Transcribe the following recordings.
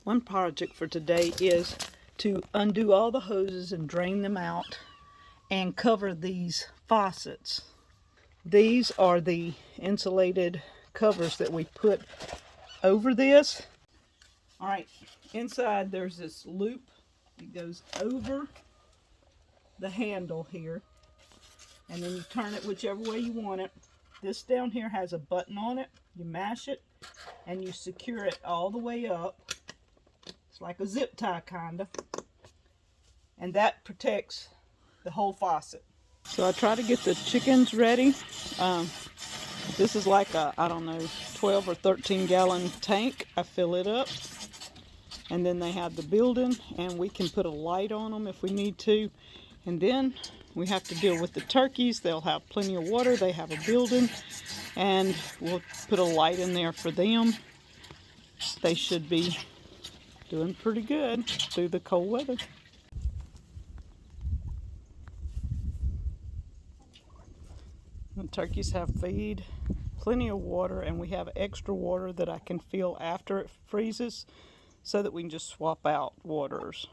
One project for today is to undo all the hoses and drain them out and cover these faucets. These are the insulated covers that we put over this. All right, inside there's this loop that goes over the handle here, and then you turn it whichever way you want it. This down here has a button on it. You mash it and you secure it all the way up. It's like a zip tie kind of, and that protects the whole faucet. So I try to get the chickens ready. This is like a, I don't know, 12 or 13 gallon tank. I fill it up, and then they have the building, and we can put a light on them if we need to. And then we have to deal with the turkeys. They'll have plenty of water. They have a building, and we'll put a light in there for them. They should be doing pretty good through the cold weather. The turkeys have feed, plenty of water, and we have extra water that I can fill after it freezes so that we can just swap out waters.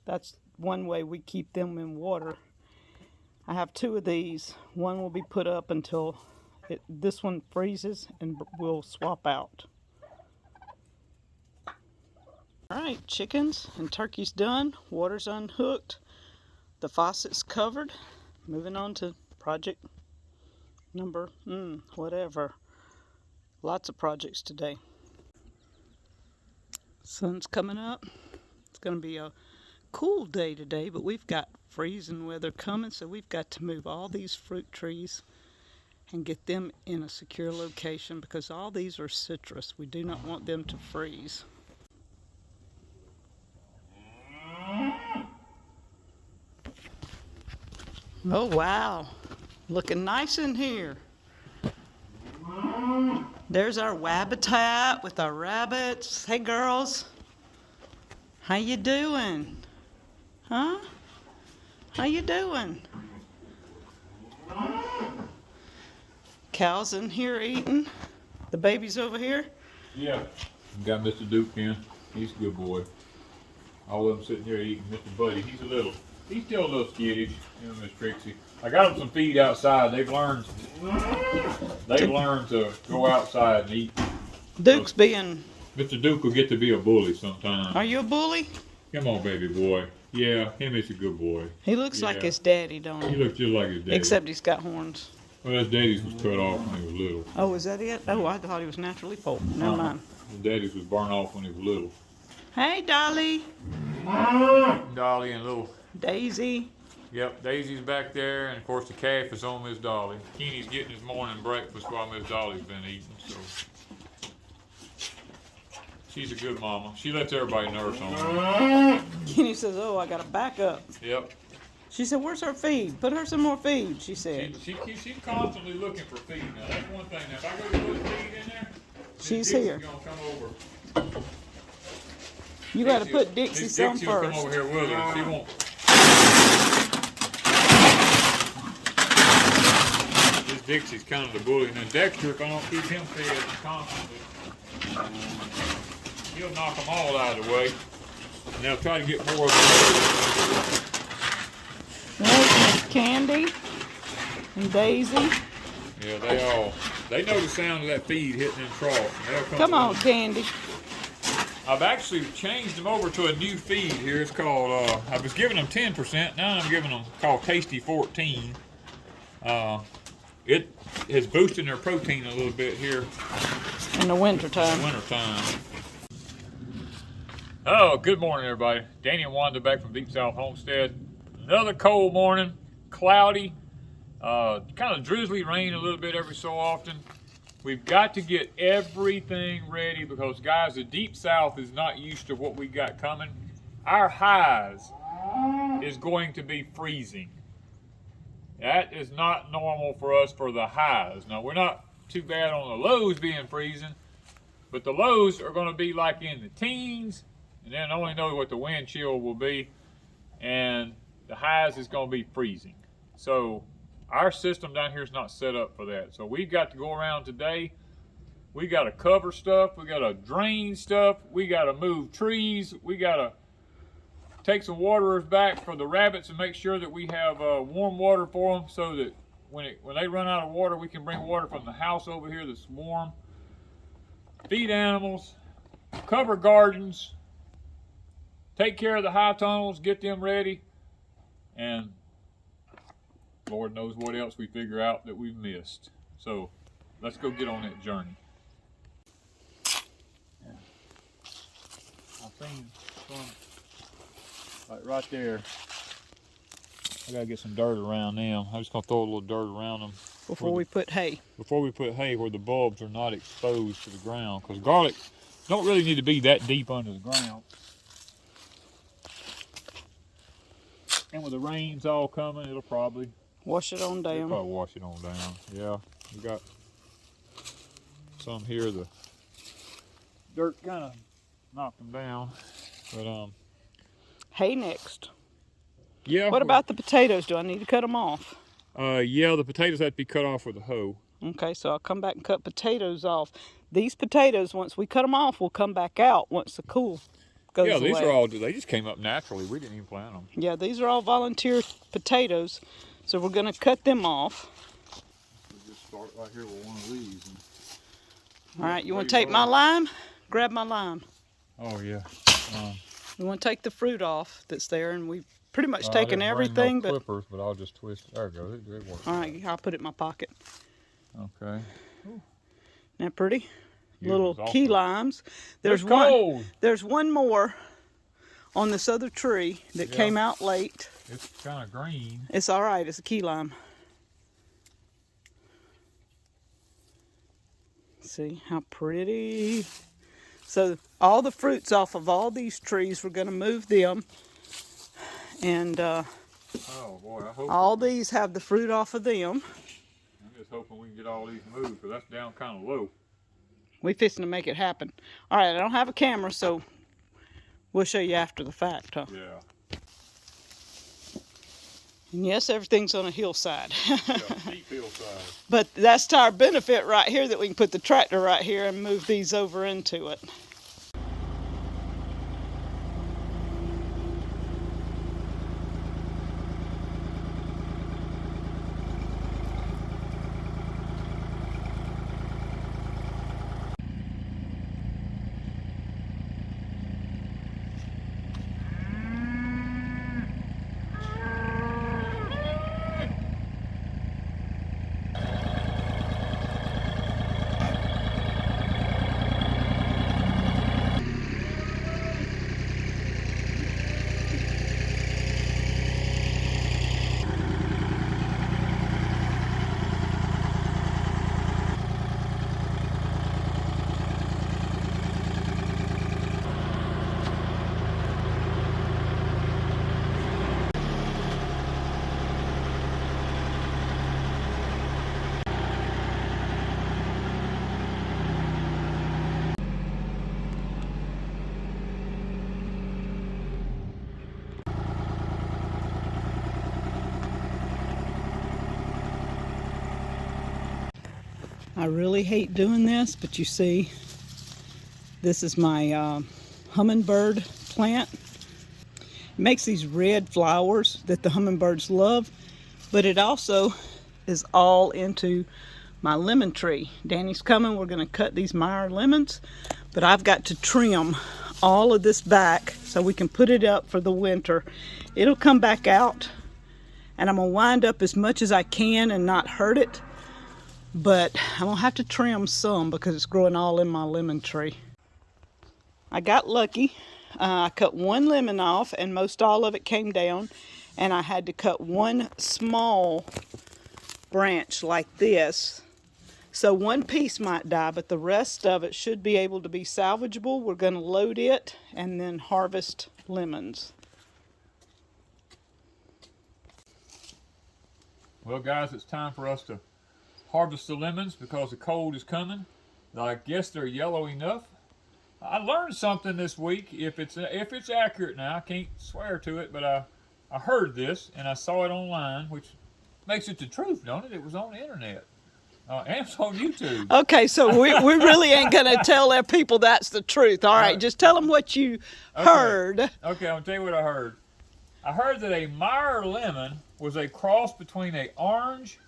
That's one way we keep them in water. I have two of these. One will be put up until this one freezes, and we'll swap out. All right, chickens and turkeys done. Water's unhooked. The faucet's covered. Moving on to project number, whatever. Lots of projects today. Sun's coming up. It's going to be a cool day today, but we've got freezing weather coming, so we've got to move all these fruit trees and get them in a secure location because all these are citrus. We do not want them to freeze. Oh wow, looking nice in here. There's our habitat with our rabbits. Hey girls, how you doing? Huh? How you doing? Cows in here eating. The baby's over here. Yeah, got Mr. Duke in. He's a good boy. All of them sitting here eating. Mr. Buddy, he's still a little skittish. You know, Miss Trixie. I got them some feed outside. They've learned to go outside and eat. Duke's being. Mr. Duke will get to be a bully sometime. Are you a bully? Come on, baby boy. Yeah, him is a good boy. He looks like his daddy, don't he? He looks just like his daddy. Except he's got horns. Well, his daddy's was cut off when he was little. Oh, is that it? Oh, I thought he was naturally poor. Never mind. His daddy's was burned off when he was little. Hey, Dolly. Dolly and little Daisy. Yep, Daisy's back there, and of course the calf is on Miss Dolly. Keeney's getting his morning breakfast while Miss Dolly's been eating, so she's a good mama. She lets everybody nurse on her. Kenny says, "Oh, I got to back up." Yep. She said, "Where's her feed? Put her some more feed," she said. She's constantly looking for feed. Now that's one thing. Now if I go to put feed in there, she's Dixie's here. Gonna come over. You got to put Dixie some Dixie will first. come over here with her. She won't. This Dixie's kind of the bully. And then Dexter, if I don't keep him fed constantly, he'll knock them all out of the way. And they'll try to get more of them. There's Miss Candy and Daisy. Yeah, they know the sound of that feed hitting them troughs. Come on, Candy. I've actually changed them over to a new feed here. It's called, I was giving them 10%. Now I'm giving them, called Tasty 14. It is boosting their protein a little bit here. In the wintertime. Oh, good morning, everybody. Danny and Wanda back from Deep South Homestead. Another cold morning, cloudy, kind of drizzly rain a little bit every so often. We've got to get everything ready because, guys, the Deep South is not used to what we got coming. Our highs is going to be freezing. That is not normal for us for the highs. Now, we're not too bad on the lows being freezing, but the lows are going to be like in the teens, and then I only know what the wind chill will be, and the highs is going to be freezing. So our system down here is not set up for that. So we've got to go around today We got to cover stuff. We got to drain stuff. We got to move trees. We got to take some waterers back for the rabbits and make sure that we have warm water for them, so that when they run out of water, we can bring water from the house over here that's warm. Feed animals, cover gardens, take care of the high tunnels, get them ready, and Lord knows what else we figure out that we've missed. So let's go get on that journey. Yeah. I've seen some, like right there. I gotta get some dirt around them. I'm just gonna throw a little dirt around them before we put hay. Before we put hay, where the bulbs are not exposed to the ground, because garlic don't really need to be that deep under the ground. And with the rains all coming, it'll probably wash it on down. It'll probably wash it on down. Yeah, we got some here. The dirt kind of knocked them down, but hay next. Yeah. What about the potatoes? Do I need to cut them off? Yeah, the potatoes have to be cut off with a hoe. Okay, so I'll come back and cut potatoes off. These potatoes, once we cut them off, will come back out once the cool goes away. Yeah, these are all, they just came up naturally. We didn't even plant them. Yeah, these are all volunteer potatoes, so we're going to cut them off. We'll just start right here with one of these. All right, you want to take my lime? Grab my lime. Oh, yeah. You want to take the fruit off that's there, and we've pretty much taken everything. No clippers, but I'll just twist it. There it goes. It works. All right, I'll put it in my pocket. Okay. Isn't that pretty? Yeah, little key limes. There's one more on this other tree that came out late. It's kind of green. It's all right. It's a key lime. See how pretty. So all the fruits off of all these trees, we're going to move them. And oh boy, I hope all these have the fruit off of them. I'm just hoping we can get all these moved, because that's down kind of low. We're fixing to make it happen. All right, I don't have a camera, so we'll show you after the fact, huh? Yeah. And yes, everything's on a hillside. Yeah, steep hillside. But that's to our benefit right here, that we can put the tractor right here and move these over into it. I really hate doing this, but you see, this is my hummingbird plant. It makes these red flowers that the hummingbirds love, but it also is all into my lemon tree. Danny's coming. We're going to cut these Meyer lemons, but I've got to trim all of this back so we can put it up for the winter. It'll come back out, and I'm going to wind up as much as I can and not hurt it. But I'm going to have to trim some because it's growing all in my lemon tree. I got lucky. I cut one lemon off and most all of it came down. And I had to cut one small branch like this. So one piece might die, but the rest of it should be able to be salvageable. We're going to load it and then harvest lemons. Well, guys, it's time for us to harvest the lemons because the cold is coming. I guess they're yellow enough. I learned something this week. If it's accurate now, I can't swear to it, but I heard this and I saw it online, which makes it the truth, don't it? It was on the internet. And it's on YouTube. Okay, so we really ain't going to tell our people that's the truth. All right, just tell them what you heard. Okay, I'm going to tell you what I heard. I heard that a Meyer lemon was a cross between an orange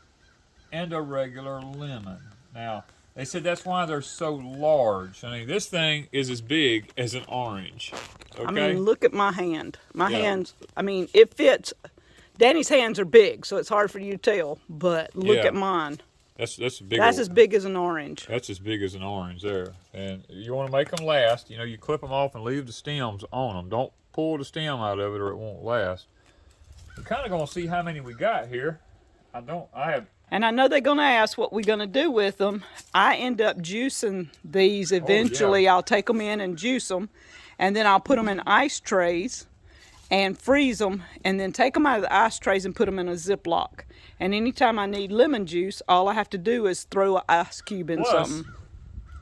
and a regular lemon. Now, they said that's why they're so large. I mean, this thing is as big as an orange. Okay? I mean, look at my hand. My hands, I mean, it fits. Danny's hands are big, so it's hard for you to tell, but look at mine. That's a big. That's as big as an orange. That's as big as an orange there. And you want to make them last. You know, you clip them off and leave the stems on them. Don't pull the stem out of it or it won't last. We're kind of going to see how many we got here. And I know they're going to ask what we're going to do with them. I end up juicing these eventually. I'll take them in and juice them, and then I'll put them in ice trays and freeze them, and then take them out of the ice trays and put them in a Ziploc. And anytime I need lemon juice, all I have to do is throw an ice cube in something.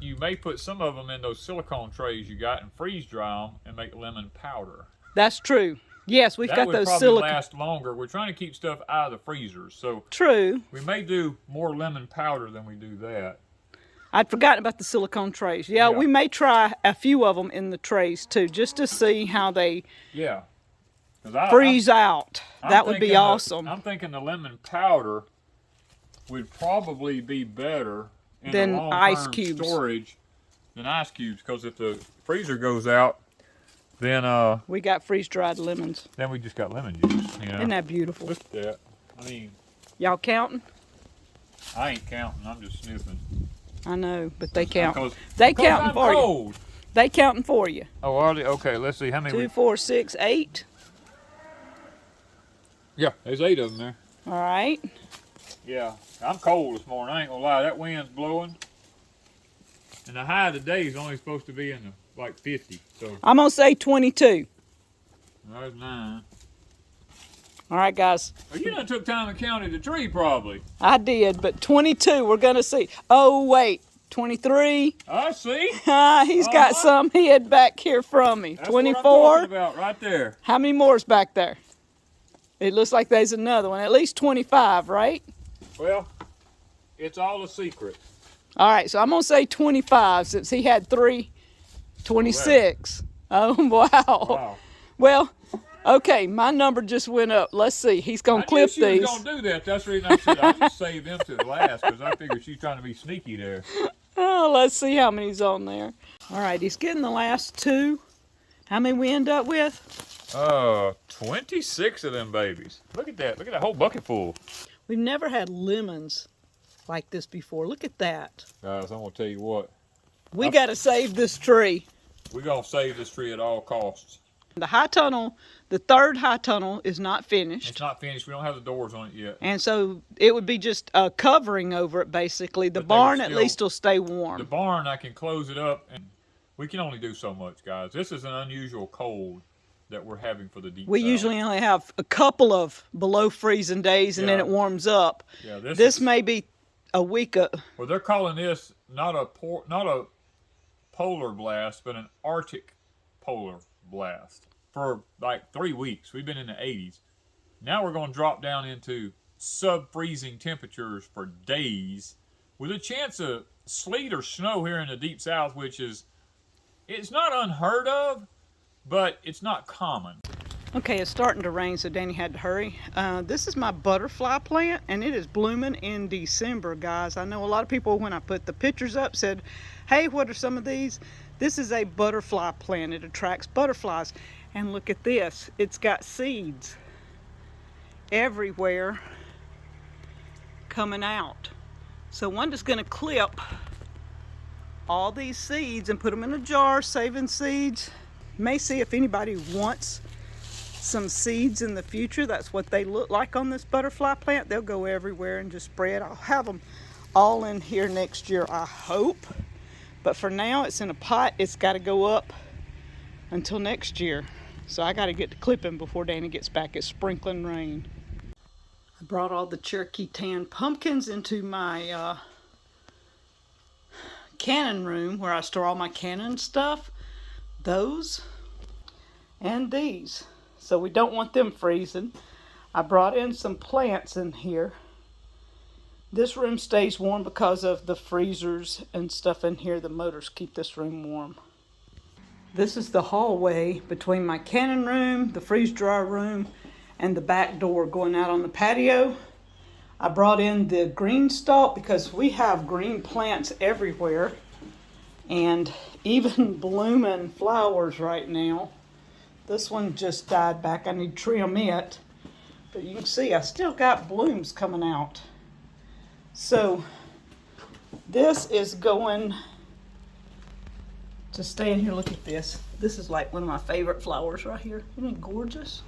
You may put some of them in those silicone trays you got and freeze dry them and make lemon powder. That's true. Yes, we've got those silicone. That would probably last longer. We're trying to keep stuff out of the freezers, so true. We may do more lemon powder than we do that. I'd forgotten about the silicone trays. Yeah, we may try a few of them in the trays too, just to see how they freeze out. That would be awesome. I'm thinking the lemon powder would probably be better in the long-term storage than ice cubes, because if the freezer goes out, then we got freeze-dried lemons. Then we just got lemon juice. You know? Isn't that beautiful? Look at that. I mean, y'all counting? I ain't counting. I'm just sniffing. I know, but they count. They counting for you. They counting for you. Oh, are they? Okay, let's see how many. 2, 4, 6, 8. Yeah, there's 8 of them there. All right. Yeah, I'm cold this morning. I ain't gonna lie. That wind's blowing, and the high of the day is only supposed to be in the like 50. So I'm gonna say 22. There's 9. All right, guys. Well, you done took time and counted the tree, probably. I did, but 22. We're gonna see. Oh wait, 23. I see. He's got some hid back here from me. That's 24. What I'm talking about right there. How many more is back there? It looks like there's another one. At least 25, right? Well, it's all a secret. All right, so I'm going to say 25 since he had 3. 26. Oh, wow. Well, okay, my number just went up. Let's see. He's going to clip these. I knew she was going to do that. That's the reason I said I just saved them to the last, because I figured she's trying to be sneaky there. Oh, let's see how many's on there. All right, he's getting the last 2. How many we end up with? 26 of them babies. Look at that. Look at that whole bucket full. We've never had lemons like this before. Look at that. Guys, I'm going to tell you what. We got to save this tree. We're going to save this tree at all costs. The high tunnel, the third high tunnel is not finished. It's not finished. We don't have the doors on it yet. And so it would be just a covering over it, basically. The barn at least will stay warm. The barn, I can close it up, and we can only do so much, guys. This is an unusual cold that we're having for the deep We south. usually only have a couple of below freezing days, and then it warms up. Yeah, this may be a week. Well, they're calling this not a polar blast, but an Arctic polar blast for like 3 weeks. We've been in the 80s. Now we're going to drop down into sub-freezing temperatures for days, with a chance of sleet or snow here in the deep south, which is, it's not unheard of, but it's not common. Okay, it's starting to rain, so Danny had to hurry. This is my butterfly plant, and it is blooming in December, guys. I know a lot of people, when I put the pictures up, said, hey, what are some of these? This is a butterfly plant. It attracts butterflies. And look at this. It's got seeds everywhere coming out. So Wanda's going to clip all these seeds and put them in a jar, saving seeds. May see if anybody wants some seeds in the future. That's what they look like on this butterfly plant. They'll go everywhere and just spread. I'll have them all in here next year, I hope. But for now, it's in a pot. It's got to go up until next year. So I got to get to clipping before Danny gets back. It's sprinkling rain. I brought all the Cherokee tan pumpkins into my cannon room where I store all my cannon stuff. Those and these. So we don't want them freezing. I brought in some plants in here. This room stays warm because of the freezers and stuff in here. The motors keep this room warm. This is the hallway between my canning room, the freeze dryer room, and the back door going out on the patio. I brought in the green stalk because we have green plants everywhere and even blooming flowers right now. This one just died back. I need to trim it. But you can see I still got blooms coming out. So this is going to stay in here. Look at this. This is like one of my favorite flowers right here. Isn't it gorgeous?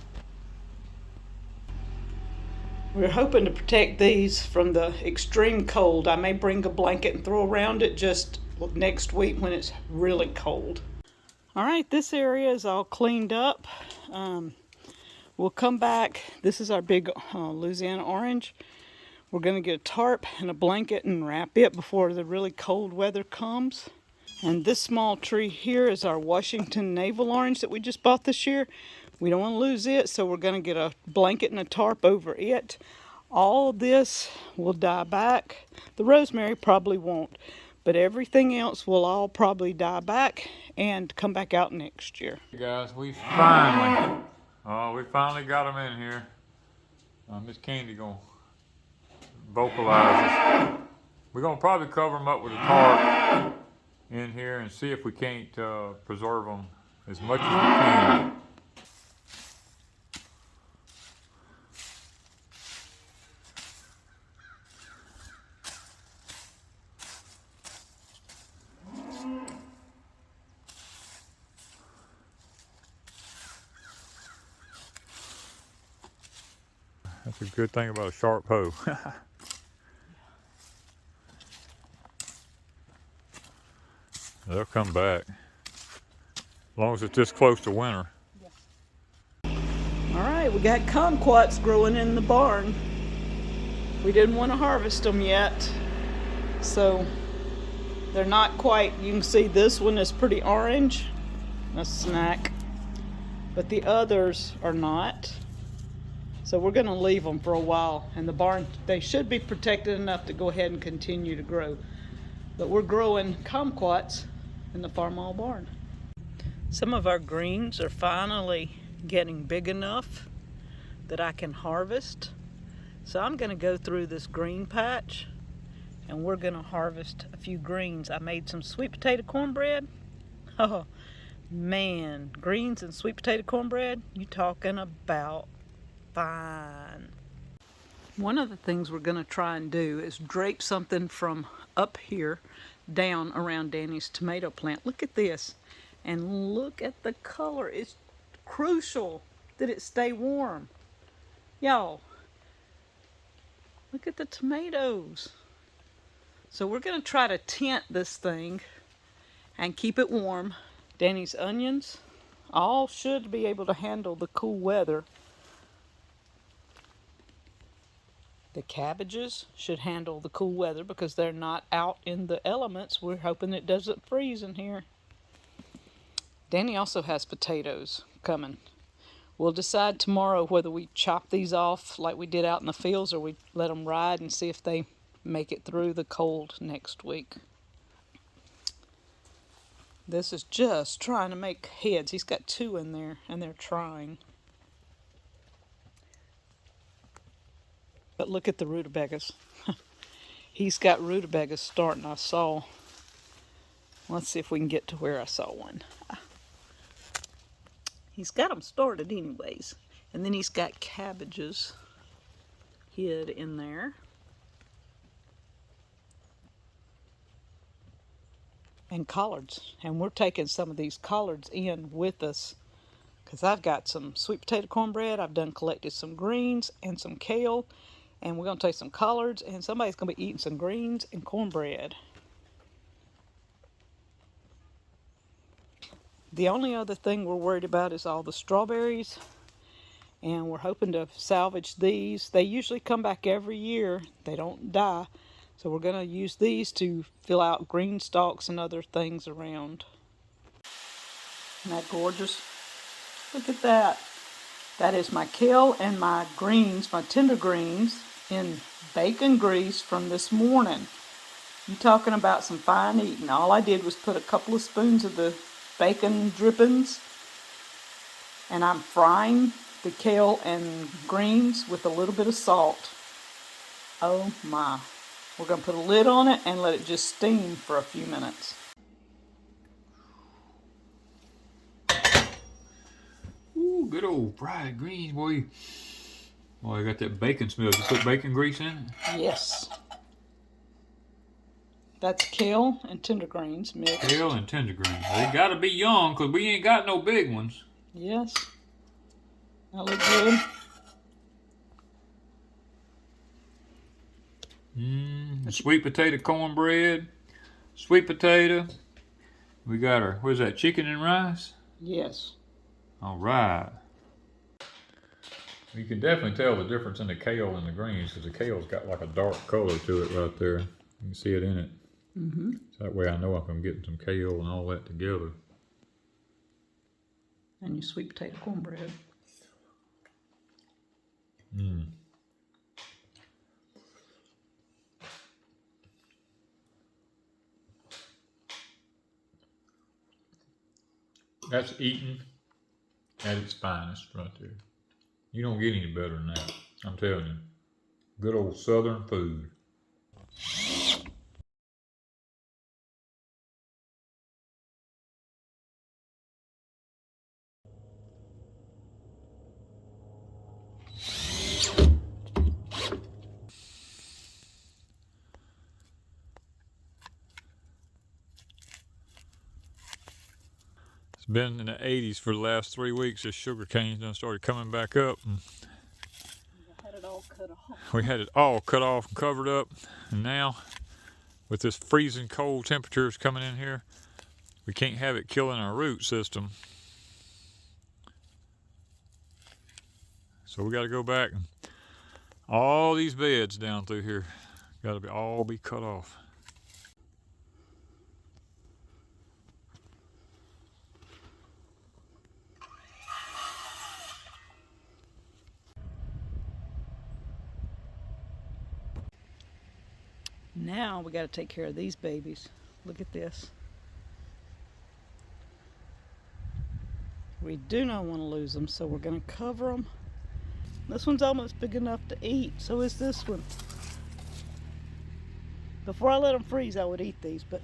We're hoping to protect these from the extreme cold. I may bring a blanket and throw around it just next week when it's really cold. All right, this area is all cleaned up. We'll come back. This is our big Louisiana orange. We're gonna get a tarp and a blanket and wrap it before the really cold weather comes. And this small tree here is our Washington navel orange that we just bought this year. We don't want to lose it, so we're going to get a blanket and a tarp over it. All this will die back. The rosemary probably won't, but everything else will all probably die back and come back out next year. Hey guys, we finally got them in here. Miss Candy gonna vocalize this. We're gonna probably cover them up with a tarp in here and see if we can't preserve them as much as we can. That's a good thing about a sharp hoe. They'll come back. As long as it's this close to winter. All right, we got kumquats growing in the barn. We didn't want to harvest them yet, so they're not quite. You can see this one is pretty orange, a snack, but the others are not. So we're going to leave them for a while. In the barn, they should be protected enough to go ahead and continue to grow. But we're growing kumquats in the Farmall barn. Some of our greens are finally getting big enough that I can harvest. So I'm going to go through this green patch and we're going to harvest a few greens. I made some sweet potato cornbread. Oh man, greens and sweet potato cornbread, you talking about fine. One of the things we're going to try and do is drape something from up here down around Danny's tomato plant. Look at this, and look at the color. It's crucial that it stay warm. Y'all, look at the tomatoes. So we're going to try to tent this thing and keep it warm. Danny's onions all should be able to handle the cool weather. The cabbages should handle the cool weather because they're not out in the elements. We're hoping it doesn't freeze in here. Danny also has potatoes coming. We'll decide tomorrow whether we chop these off like we did out in the fields or we let them ride and see if they make it through the cold next week. This is just trying to make heads. He's got two in there and they're trying. But look at the rutabagas. He's got rutabagas starting. I saw. Let's see if we can get to where I saw one. He's got them started anyways. And then he's got cabbages hid in there. And collards. And we're taking some of these collards in with us. Because I've got some sweet potato cornbread. I've collected some greens and some kale. And we're going to take some collards, and somebody's going to be eating some greens and cornbread. The only other thing we're worried about is all the strawberries. And we're hoping to salvage these. They usually come back every year. They don't die. So we're going to use these to fill out green stalks and other things around. Isn't that gorgeous? Look at that. That is my kale and my greens, my tender greens. in bacon grease from this morning. You talking about some fine eating. All I did was put a couple of spoons of the bacon drippings, and I'm frying the kale and greens with a little bit of salt. Oh my. We're going to put a lid on it and let it just steam for a few minutes. Ooh, good old fried greens, boy. Boy, I got that bacon smell. You put bacon grease in it? Yes. That's kale and tender greens mixed. Kale and tender greens. They gotta be young, because we ain't got no big ones. Yes. That look good. Sweet potato cornbread. Sweet potato. We got our, what is that, chicken and rice? Yes. All right. You can definitely tell the difference in the kale and the greens, because the kale's got like a dark color to it right there. You can see it in it. So that way I know if I'm getting some kale and all that together. And your sweet potato cornbread. That's eating at its finest right there. You don't get any better than that. I'm telling you. Good old Southern food. It's been in the 80s for the last 3 weeks. This sugar cane done started coming back up. And I had it all cut off. we had it all cut off and covered up. And now, with this freezing cold temperatures coming in here, we can't have it killing our root system. So we got to go back, and all these beds down through here got to all be cut off. Now we got to take care of these babies. Look at this. We do not want to lose them, so we're going to cover them. This one's almost big enough to eat, so is this one. Before I let them freeze, I would eat these, but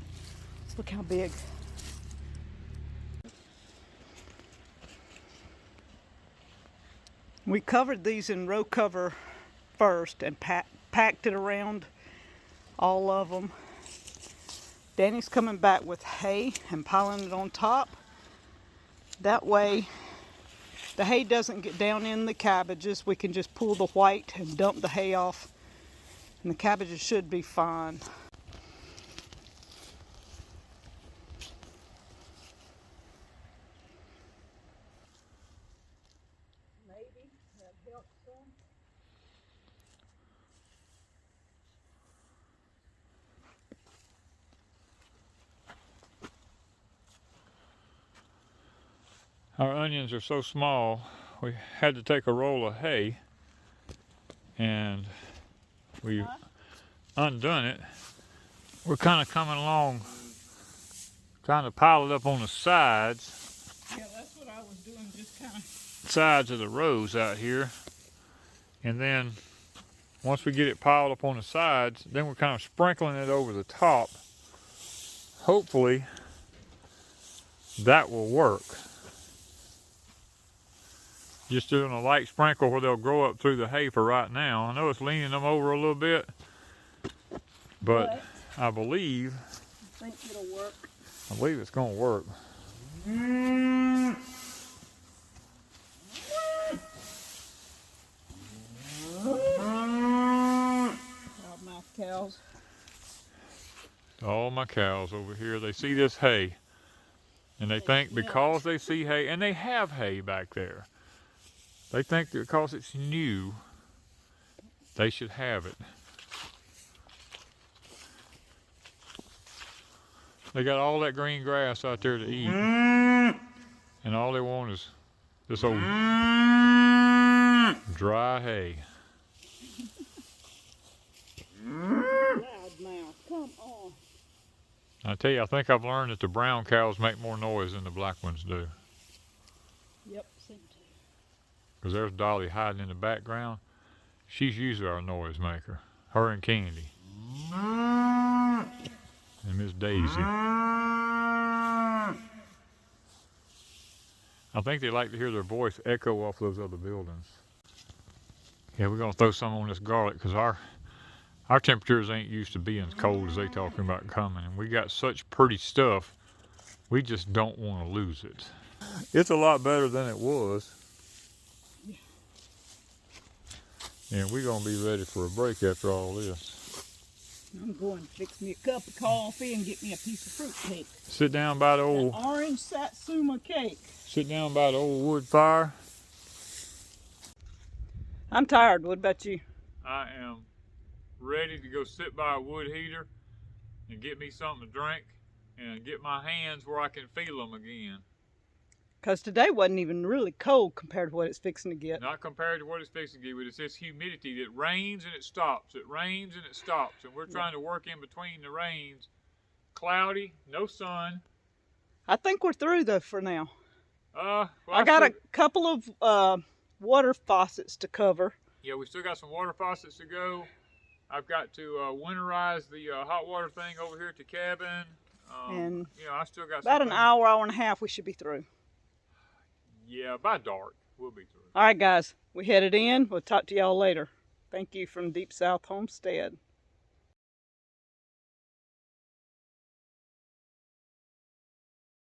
look how big. We covered these in row cover first and packed it around all of them. Danny's coming back with hay and piling it on top. That way the hay doesn't get down in the cabbages. We can just pull the white and dump the hay off, and the cabbages should be fine. Maybe that helps some. Our onions are so small, we had to take a roll of hay, and we've undone it. We're kind of coming along, trying to pile it up on the sides. Yeah, that's what I was doing, just kind of. Sides of the rows out here. And then once we get it piled up on the sides, then we're kind of sprinkling it over the top. Hopefully that will work. Just doing a light sprinkle where they'll grow up through the hay for right now. I know it's leaning them over a little bit, but I believe It'll work. I believe it's going to work. Loudmouth cows. All my cows over here, they see this hay, and they think because they see hay, and they have hay back there, they think that because it's new, they should have it. They got all that green grass out there to eat, and all they want is this old dry hay. Loudmouth, come on. I tell you, I think I've learned that the brown cows make more noise than the black ones do. Yep, same too. Because there's Dolly hiding in the background. She's usually our noise maker. Her and Candy. And Miss Daisy. I think they like to hear their voice echo off those other buildings. Yeah, we're going to throw some on this garlic because our temperatures ain't used to being as cold as they talking about coming. And we got such pretty stuff, we just don't want to lose it. It's a lot better than it was. And we're going to be ready for a break after all this. I'm going to fix me a cup of coffee and get me a piece of fruit cake. Sit down by the old... An orange satsuma cake. Sit down by the old wood fire. I'm tired. What about you? I am ready to go sit by a wood heater and get me something to drink and get my hands where I can feel them again. Because today wasn't even really cold compared to what it's fixing to get. Not compared to what it's fixing to get, but it's this humidity that rains and it stops. It rains and it stops. And we're trying to work in between the rains. Cloudy, no sun. I think we're through though for now. Well, I got a couple of water faucets to cover. Yeah, we still got some water faucets to go. I've got to winterize the hot water thing over here at the cabin. And you know, I still got about an hour, hour and a half we should be through. Yeah, by dark, we'll be through. All right, guys, we headed in. We'll talk to y'all later. Thank you from Deep South Homestead.